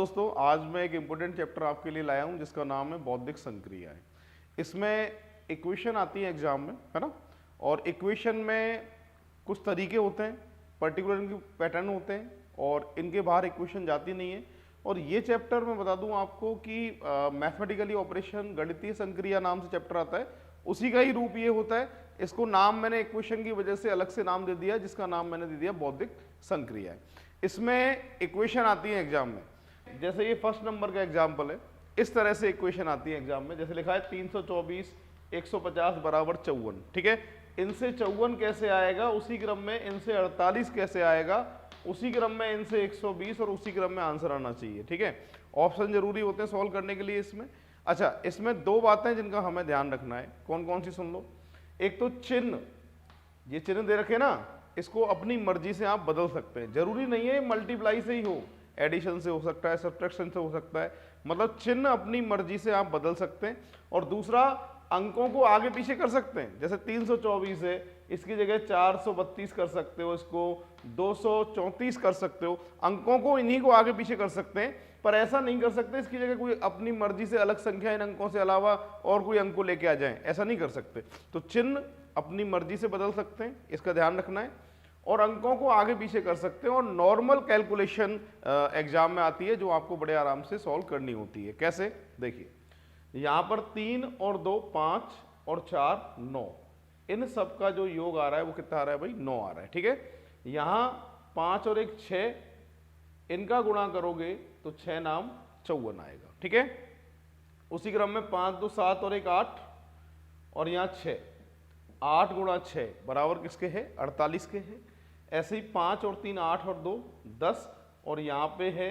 दोस्तों, आज मैं एक इम्पोर्टेंट चैप्टर आपके लिए लाया हूं जिसका नाम है बौद्धिक संक्रियाएं। इसमें इक्वेशन आती है एग्जाम में, है ना। और इक्वेशन में कुछ तरीके होते हैं, पर्टिकुलर इनके पैटर्न होते हैं और इनके बाहर इक्वेशन जाती नहीं है। और ये चैप्टर मैं बता दूं आपको कि मैथमेटिकली ऑपरेशन, गणितीय संक्रिया नाम से चैप्टर आता है, उसी का ही रूप ये होता है। इसको नाम मैंने इक्वेशन की वजह से अलग से नाम दे दिया, जिसका नाम मैंने दे दिया बौद्धिक संक्रियाएं। इसमें इक्वेशन आती है एग्जाम में, जैसे ये फर्स्ट नंबर का एग्जाम्पल है, इस तरह से इक्वेशन आती है एग्जाम में। जैसे लिखा है 324 150 बराबर 54, ठीक है। इनसे 54 कैसे आएगा, उसी क्रम में इनसे 48 कैसे आएगा, उसी क्रम में इनसे 120 और उसी क्रम में आंसर आना चाहिए, ठीक है। ऑप्शन जरूरी होते हैं सॉल्व करने के लिए इसमें। अच्छा, इसमें दो बातें जिनका हमें ध्यान रखना है, कौन कौन सी सुन लो। एक तो चिन्ह, ये चिन्ह दे रखे ना, इसको अपनी मर्जी से आप बदल सकते हैं। जरूरी नहीं है मल्टीप्लाई से ही हो, एडिशन से हो सकता है, सब्ट्रैक्शन से हो सकता है, मतलब चिन्ह अपनी मर्जी से आप बदल सकते हैं। और दूसरा, अंकों को आगे पीछे कर सकते हैं। जैसे 324 है, इसकी जगह 432 कर सकते हो, इसको 234 कर सकते हो। अंकों को इन्हीं को आगे पीछे कर सकते हैं, पर ऐसा नहीं कर सकते इसकी जगह कोई अपनी मर्जी से अलग संख्या इन अंकों से अलावा और कोई अंक को लेके आ जाए, ऐसा नहीं कर सकते। तो चिन्ह अपनी मर्जी से बदल सकते हैं, इसका ध्यान रखना है। और अंकों को आगे पीछे कर सकते हैं। और नॉर्मल कैलकुलेशन एग्जाम में आती है, जो आपको बड़े आराम से सॉल्व करनी होती है। कैसे, देखिए यहाँ पर 3 और 2 5 और 4 9, इन सब का जो योग आ रहा है वो कितना आ रहा है भाई, 9 आ रहा है, ठीक है। यहाँ 5 और 1 6, इनका गुणा करोगे तो 6 नाम 54 आएगा, ठीक है। उसी क्रम में 5 2 7 और 1 8, और यहाँ 6, 8 गुणा 6 बराबर किसके है, 48 के है। ऐसे ही 5 और 3 8 और 2 10, और यहाँ पे है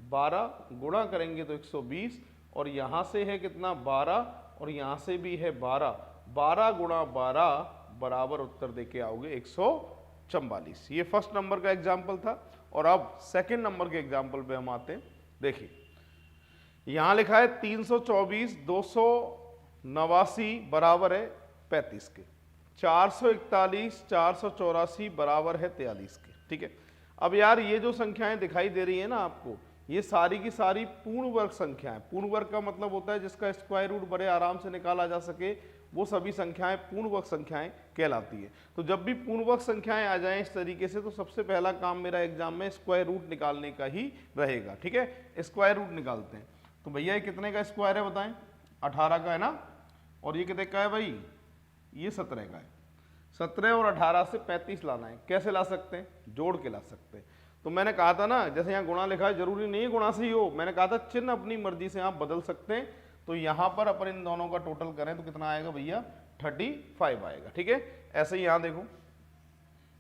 12, गुणा करेंगे तो 120, और यहाँ से है कितना 12, और यहाँ से भी है 12, 12 गुणा 12 बराबर उत्तर देके आओगे 144। ये फर्स्ट नंबर का एग्जाम्पल था। और अब सेकेंड नंबर के एग्जाम्पल पे हम आते हैं। देखिए यहाँ लिखा है 324 289 बराबर है 35 के, 441 484 बराबर है 43 के, ठीक है। अब यार ये जो संख्याएं दिखाई दे रही है ना आपको, ये सारी की सारी पूर्ण वर्ग संख्याएं। पूर्ण वर्ग का मतलब होता है जिसका स्क्वायर रूट बड़े आराम से निकाला जा सके, वो सभी संख्याएं पूर्ण वर्ग संख्याएं कहलाती है। तो जब भी पूर्ण वर्ग संख्याएं आ जाएं इस तरीके से, तो सबसे पहला काम मेरा एग्जाम में स्क्वायर रूट निकालने का ही रहेगा, ठीक है। स्क्वायर रूट निकालते हैं। तो भैया ये कितने का स्क्वायर है बताएं, 18 का है ना। और ये कितने का है भाई, ये 17 का है। 17 और 18 से 35 लाना है। कैसे ला सकते हैं, जोड़ के ला सकते हैं। तो मैंने कहा था ना, जैसे यहाँ गुणा लिखा है, जरूरी नहीं है गुणा से ही हो, मैंने कहा था चिन्ह अपनी मर्जी से आप बदल सकते हैं। तो यहाँ पर अपन इन दोनों का टोटल करें तो कितना आएगा भैया, 35 आएगा, ठीक है। ऐसे ही यहाँ देखो,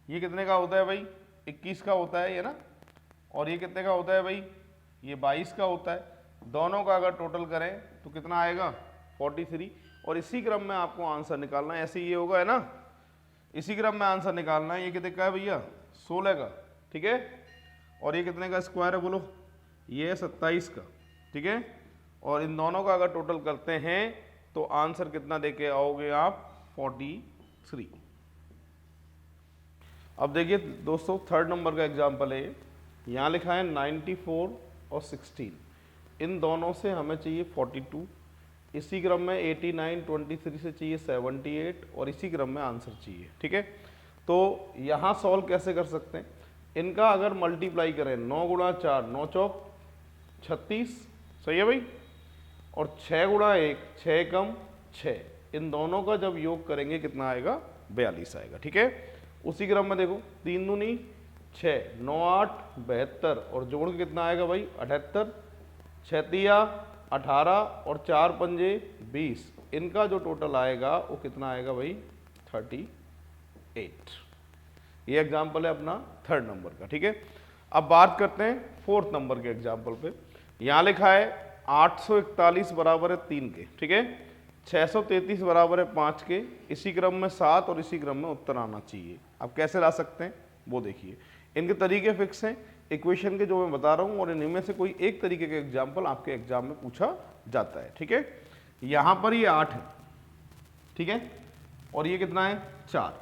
ये कितने का होता है भाई, 21 का होता है ये ना। और ये कितने का होता है भाई, ये 22 का होता है। दोनों का अगर टोटल करें तो कितना आएगा, 43। और इसी क्रम में आपको आंसर निकालना है। ऐसे ये होगा, है ना, इसी क्रम में आंसर निकालना है। ये कितने का है भैया, 16 का, ठीक है। और ये कितने का स्क्वायर है बोलो, ये है 27 का, ठीक है। और इन दोनों का अगर टोटल करते हैं तो आंसर कितना देके आओगे आप, 43। अब देखिए दोस्तों, थर्ड नंबर का एग्जाम्पल है। यहाँ लिखा है 94 और 16, इन दोनों से हमें चाहिए 42। इसी क्रम में 89 23 से चाहिए 78, और इसी क्रम में आंसर चाहिए, ठीक है। तो यहाँ सॉल्व कैसे कर सकते हैं, इनका अगर मल्टीप्लाई करें, 9 गुणा 4 9 चौक 36, सही है भाई। और 6 गुणा 1 6 कम 6, इन दोनों का जब योग करेंगे कितना आएगा, 42 आएगा, ठीक है। उसी क्रम में देखो, 3 दूनी 6 9 8 72, और जोड़ के कितना आएगा भाई, 78, 6 तिया 18, और 4 पंजे 20, इनका जो टोटल आएगा वो कितना आएगा भाई, 38। ये एग्जाम्पल है अपना थर्ड नंबर का, ठीक है। अब बात करते हैं फोर्थ नंबर के एग्जाम्पल पे। यहाँ लिखा है 841 बराबर है 3 के, ठीक है। 633 बराबर है 5 के। इसी क्रम में 7 और इसी क्रम में उत्तर आना चाहिए। अब कैसे ला सकते हैं वो देखिए। इनके तरीके फिक्स हैं इक्वेशन के जो मैं बता रहा हूँ, और इनमें से कोई एक तरीके का एग्जाम्पल आपके एग्जाम में पूछा जाता है, ठीक है। यहाँ पर ये 8 है, ठीक है, और ये कितना है 4।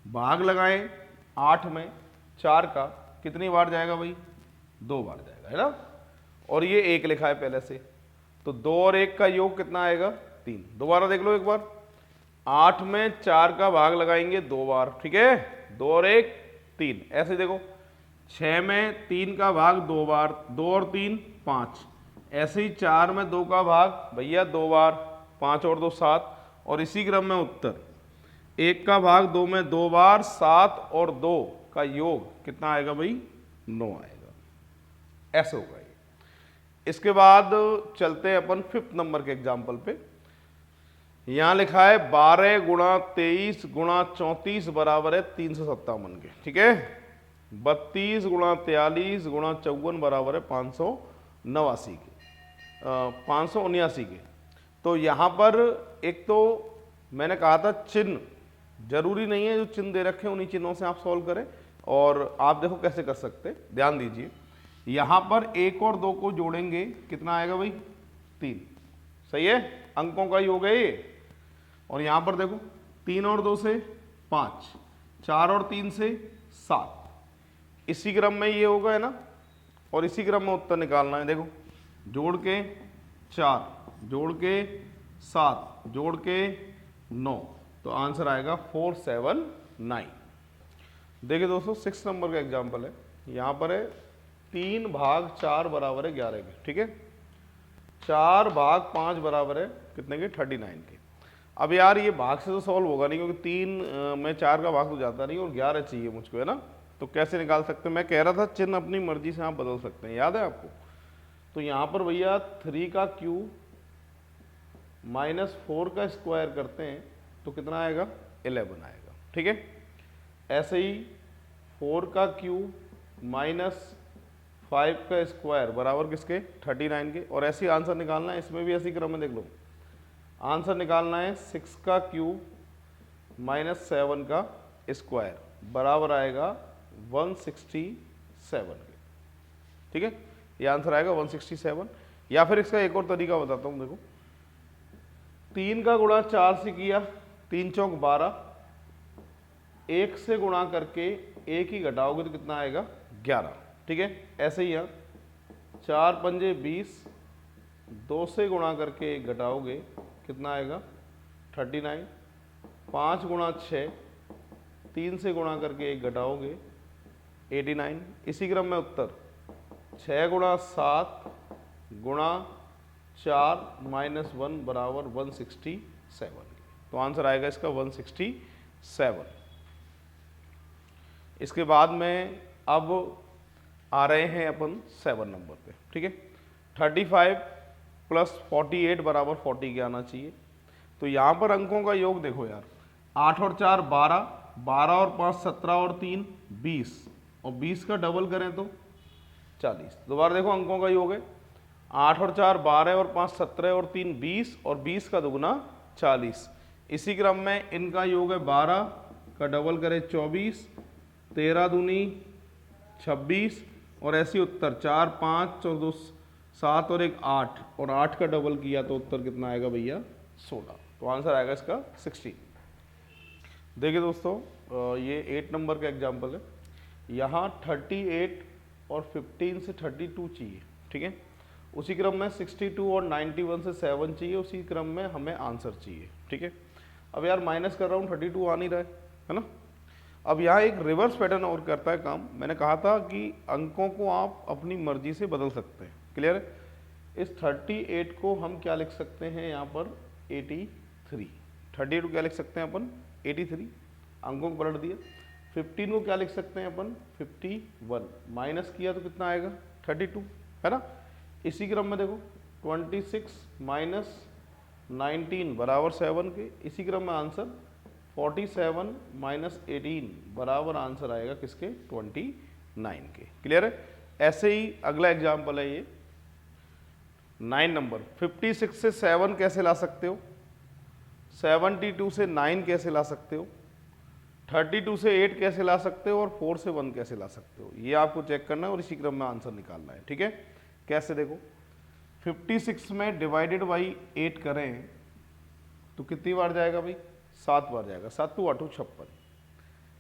भाग लगाएं 8 में 4 का, कितनी बार जाएगा भाई, 2 बार जाएगा, है ना। और ये 1 लिखा है पहले से, तो 2 और 1 का योग कितना आएगा 3। दोबारा देख लो एक बार, 8 में 4 का भाग लगाएंगे 2 बार, ठीक है, 2 और 1 3। ऐसे देखो 6 में 3 का भाग 2 बार, 2 और 3 5। ऐसे ही 4 में 2 का भाग भैया 2 बार, 5 और 2 7। और इसी क्रम में उत्तर 1 का भाग 2 में 2 बार, 7 और 2 का योग कितना आएगा भाई 9 आएगा। ऐसे होगा ये। इसके बाद चलते हैं अपन 5th नंबर के एग्जाम्पल पे। यहां लिखा है 12 गुणा 23 गुणा 34 बराबर है 357 के, ठीक है। 32 गुणा 43 गुणा 54 बराबर है 579 के, 579 के। तो यहाँ पर एक तो मैंने कहा था चिन्ह जरूरी नहीं है, जो चिन्ह दे रखे हैं उन्हीं चिन्हों से आप सॉल्व करें। और आप देखो कैसे कर सकते हैं, ध्यान दीजिए। यहाँ पर 1 और 2 को जोड़ेंगे कितना आएगा भाई 3, सही है, अंकों का योग है ये। और यहाँ पर देखो 3 और 2 से 5, 4 और 3 से 7, इसी क्रम में ये होगा है ना, और इसी क्रम में उत्तर निकालना है। देखो जोड़ के 4, जोड़ के 7, जोड़ के 9, तो आंसर आएगा 479। देखिए दोस्तों 6 नंबर का एग्जाम्पल है। यहाँ पर है 3 भाग 4 बराबर है 11 के, ठीक है। 4 भाग 5 बराबर है कितने के 39 के। अब यार ये भाग से तो सॉल्व होगा नहीं, क्योंकि 3 में 4 का भाग तो जाता नहीं, और 11 चाहिए मुझको, है ना। तो कैसे निकाल सकते हैं, मैं कह रहा था चिन्ह अपनी मर्जी से आप बदल सकते हैं, याद है आपको। तो यहाँ पर भैया 3 का क्यूब -4 का स्क्वायर करते हैं तो कितना आएगा 11 आएगा, ठीक है। ऐसे ही 4 का क्यूब -5 का स्क्वायर बराबर किसके 39 के। और ऐसे ही आंसर निकालना है, इसमें भी ऐसी क्रम में देख लो। आंसर निकालना है 6 का क्यूब -7 का स्क्वायर बराबर आएगा 167 के, ठीक है। ये आंसर आएगा 167। या फिर इसका एक और तरीका बताता हूँ, देखो 3 का गुणा 4 से किया, 3 चौक 12, 1 से गुणा करके 1 ही घटाओगे तो कितना आएगा 11, ठीक है। ऐसे ही यहाँ 4 पंजे 20, 2 से गुणा करके 1 घटाओगे कितना आएगा 39। 5 गुणा 6, 3 से गुणा करके 1 घटाओगे 89। इसी क्रम में उत्तर 6 गुणा 7 गुणा 4 -1 बराबर 167। तो आंसर आएगा इसका 167। इसके बाद में अब आ रहे हैं अपन 7 नंबर पे, ठीक है। 35 + 48 बराबर 40 के आना चाहिए। तो यहाँ पर अंकों का योग देखो यार, 8 और 4 12, 12 और 5 17 और 3 20, और 20 का डबल करें तो 40। दोबारा देखो अंकों का योग है 8 और 4 12 और 5 17 और 3 20, और 20 का दुगुना 40। इसी क्रम में इनका योग है 12 का डबल करें 24, 13 दूनी 26, और ऐसी उत्तर 4 5 और 2 7 और 1 8, और 8 का डबल किया तो उत्तर कितना आएगा भैया 16। तो आंसर आएगा इसका 16। देखिए दोस्तों ये 8 नंबर का एग्जाम्पल है। यहाँ 38 और 15 से 32 चाहिए, ठीक है। उसी क्रम में 62 और 91 से 7 चाहिए, उसी क्रम में हमें आंसर चाहिए, ठीक है। अब यार माइनस कर रहा हूँ, 32 आ नहीं रहा है ना। अब यहाँ एक रिवर्स पैटर्न और करता है काम। मैंने कहा था कि अंकों को आप अपनी मर्जी से बदल सकते हैं, क्लियर है। इस 38 को हम क्या लिख सकते हैं यहाँ पर 83, 38 को क्या लिख सकते हैं अपन 83, अंकों को पलट दिया। 15 को क्या लिख सकते हैं अपन 51, माइनस किया तो कितना आएगा 32, है ना। इसी क्रम में देखो 26 - 19 बराबर 7 के। इसी क्रम में आंसर 47 - 18 बराबर आंसर आएगा किसके 29 के, क्लियर है। ऐसे ही अगला एग्जाम्पल है ये 9 नंबर। 56 से 7 कैसे ला सकते हो, 72 से 9 कैसे ला सकते हो, 32 से 8 कैसे ला सकते हो, और 4 से 1 कैसे ला सकते हो, ये आपको चेक करना है और इसी क्रम में आंसर निकालना है, ठीक है। कैसे देखो 56 में डिवाइडेड बाई 8 करें तो कितनी बार जाएगा भाई 7 बार जाएगा, 7 × 8 = 56।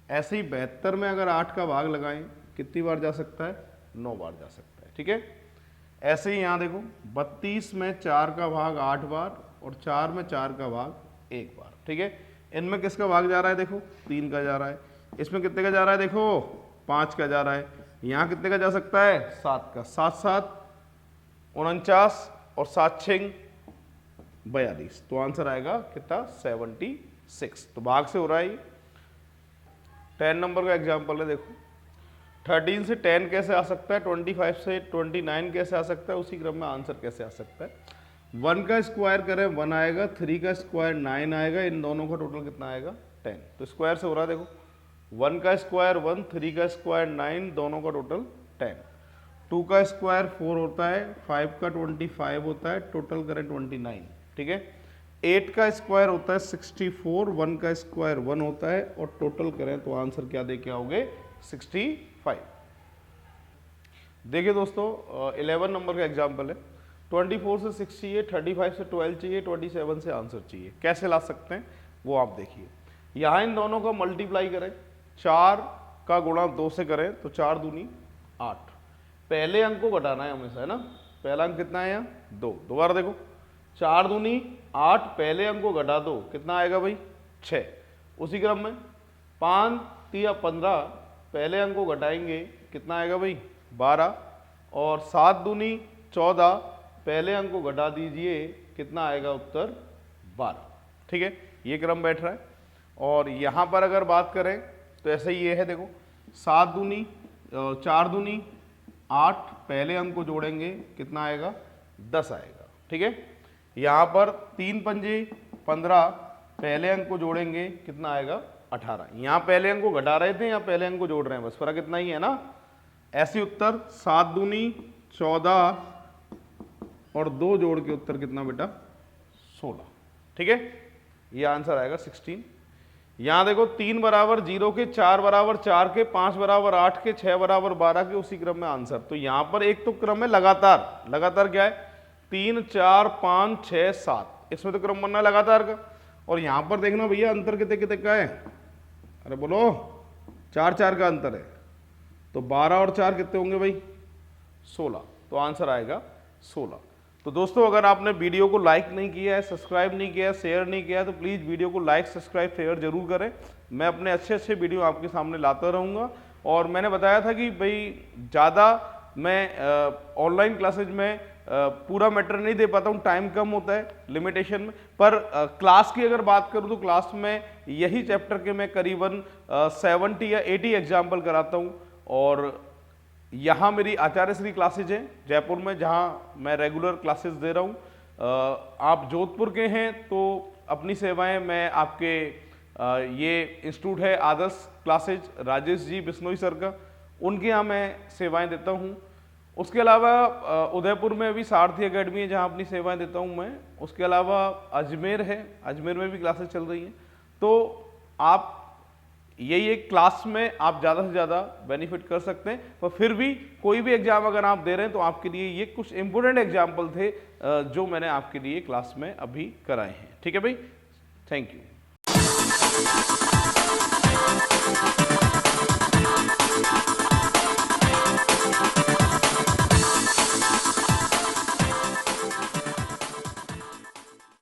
ऐसे ही 72 में अगर 8 का भाग लगाएं कितनी बार जा सकता है 9 बार जा सकता है, ठीक है। ऐसे ही यहाँ देखो 32 में 4 का भाग 8 बार और 4 में 4 का भाग 1 बार, ठीक है। इनमें किसका भाग जा रहा है, देखो 3 का जा रहा है। इसमें कितने का जा रहा है, देखो 5 का जा रहा है। यहाँ कितने का जा सकता है, 7 का। 7 7 49 और 7 6 42। तो आंसर आएगा कितना, 76। तो भाग से हो रहा है ये। 10 नंबर का एग्जाम्पल है, देखो 13 से 10 कैसे आ सकता है, 25 से 29 कैसे आ सकता है, उसी क्रम में आंसर कैसे आ सकता है। 1 का स्क्वायर करें 1 आएगा, 3 का स्क्वायर 9 आएगा, इन दोनों का टोटल कितना आएगा, 10। तो स्क्वायर से हो रहा है, देखो 1 का स्क्वायर 1, 3 का स्क्वायर 9, दोनों का टोटल 10। 2 का स्क्वायर 4 होता है, 5 का 25 होता है, टोटल करें 29, ठीक है। 8 का स्क्वायर होता है 64, 1 का स्क्वायर 1 होता है, और टोटल करें तो आंसर क्या दे के आओगे, 65। देखिए दोस्तों 11 नंबर का एग्जाम्पल है। 24 से 6 चाहिए, 35 से 12 चाहिए, 27 से आंसर चाहिए। कैसे ला सकते हैं वो आप देखिए। यहाँ इन दोनों का मल्टीप्लाई करें, 4 का गुणा 2 से करें तो 4 दूनी 8। पहले अंक को घटाना है हमेशा, है ना। पहला अंक कितना है यहाँ, 2। दोबारा देखो 4 दूनी 8, पहले अंक को घटा दो, कितना आएगा भाई, 6। उसी क्रम में 5 3 15, पहले अंक को घटाएंगे, कितना आएगा भाई, 12। और 7 दूनी 14, पहले अंक को घटा दीजिए, कितना आएगा उत्तर, 12, ठीक है। ये क्रम बैठ रहा है। और यहाँ पर अगर बात करें तो ऐसे ही ये है, देखो 7 दूनी 4 दूनी 8, पहले अंक को जोड़ेंगे, कितना आएगा, 10 आएगा, ठीक है। यहाँ पर 3 पंजे 15, पहले अंक को जोड़ेंगे, कितना आएगा, 18। यहाँ पहले अंक को घटा रहे थे, यहाँ पहले अंक को जोड़ रहे हैं, बस फर्क इतना ही है ना। ऐसे उत्तर 7 दूनी 14 और 2 जोड़ के उत्तर कितना बेटा, 16, ठीक है। ये आंसर आएगा 16। यहाँ देखो 3 बराबर 0 के, 4 बराबर 4 के, 5 बराबर 8 के, 6 बराबर 12 के, उसी क्रम में आंसर। तो यहाँ पर एक तो क्रम है लगातार, लगातार क्या है, 3 4 5 6 7, इसमें तो क्रम बनना है लगातार का। और यहाँ पर देखना भैया अंतर कितने कितने का है, अरे बोलो 4 4 का अंतर है, तो 12 और 4 कितने होंगे भाई, 16। तो आंसर आएगा 16। तो दोस्तों अगर आपने वीडियो को लाइक नहीं किया है, सब्सक्राइब नहीं किया है, शेयर नहीं किया है, तो प्लीज़ वीडियो को लाइक सब्सक्राइब शेयर जरूर करें। मैं अपने अच्छे अच्छे वीडियो आपके सामने लाता रहूँगा। और मैंने बताया था कि भाई ज़्यादा मैं ऑनलाइन क्लासेज में पूरा मैटर नहीं दे पाता हूँ, टाइम कम होता है लिमिटेशन में। पर क्लास की अगर बात करूँ तो क्लास में यही चैप्टर के मैं करीबन 70 या 80 एग्जाम्पल कराता हूँ। और यहाँ मेरी आचार्य श्री क्लासेज हैं जयपुर में, जहाँ मैं रेगुलर क्लासेस दे रहा हूँ। आप जोधपुर के हैं तो अपनी सेवाएं मैं आपके ये इंस्टीट्यूट है आदर्श क्लासेज, राजेश जी बिश्नोई सर का, उनके यहाँ मैं सेवाएं देता हूँ। उसके अलावा उदयपुर में भी सारथी एकेडमी है जहाँ अपनी सेवाएं देता हूँ मैं। उसके अलावा अजमेर है, अजमेर में भी क्लासेस चल रही हैं। तो आप यही एक क्लास में आप ज़्यादा से ज़्यादा बेनिफिट कर सकते हैं। पर फिर भी कोई भी एग्जाम अगर आप दे रहे हैं तो आपके लिए ये कुछ इंपॉर्टेंट एग्जाम्पल थे जो मैंने आपके लिए क्लास में अभी कराए हैं। ठीक है भाई, थैंक यू।